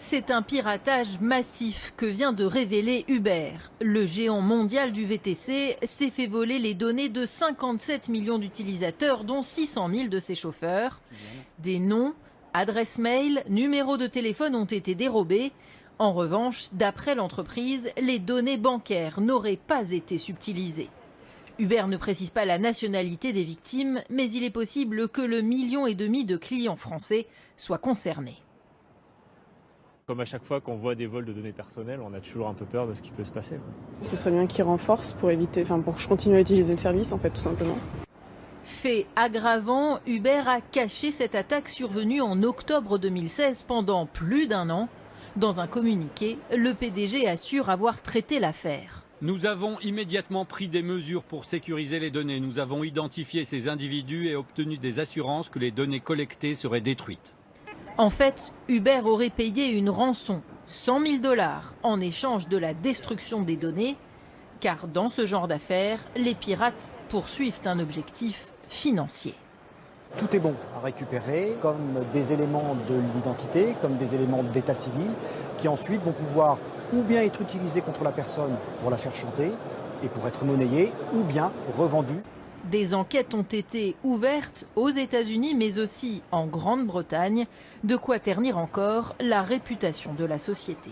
C'est un piratage massif que vient de révéler Uber. Le géant mondial du VTC s'est fait voler les données de 57 millions d'utilisateurs, dont 600 000 de ses chauffeurs. Des noms, adresses mail, numéros de téléphone ont été dérobés. En revanche, d'après l'entreprise, les données bancaires n'auraient pas été subtilisées. Uber ne précise pas la nationalité des victimes, mais il est possible que le 1,5 million de clients français soient concernés. Comme à chaque fois qu'on voit des vols de données personnelles, on a toujours un peu peur de ce qui peut se passer. Ce serait bien qu'ils renforcent pour éviter, pour que je continue à utiliser le service, en fait, tout simplement. Fait aggravant, Uber a caché cette attaque survenue en octobre 2016 pendant plus d'un an. Dans un communiqué, le PDG assure avoir traité l'affaire. Nous avons immédiatement pris des mesures pour sécuriser les données. Nous avons identifié ces individus et obtenu des assurances que les données collectées seraient détruites. En fait, Uber aurait payé une rançon, 100 000 $, en échange de la destruction des données. Car dans ce genre d'affaires, les pirates poursuivent un objectif financier. Tout est bon à récupérer, comme des éléments de l'identité, comme des éléments d'état civil, qui ensuite vont pouvoir ou bien être utilisés contre la personne pour la faire chanter et pour être monnayés, ou bien revendus. Des enquêtes ont été ouvertes aux États-Unis, mais aussi en Grande-Bretagne, de quoi ternir encore la réputation de la société.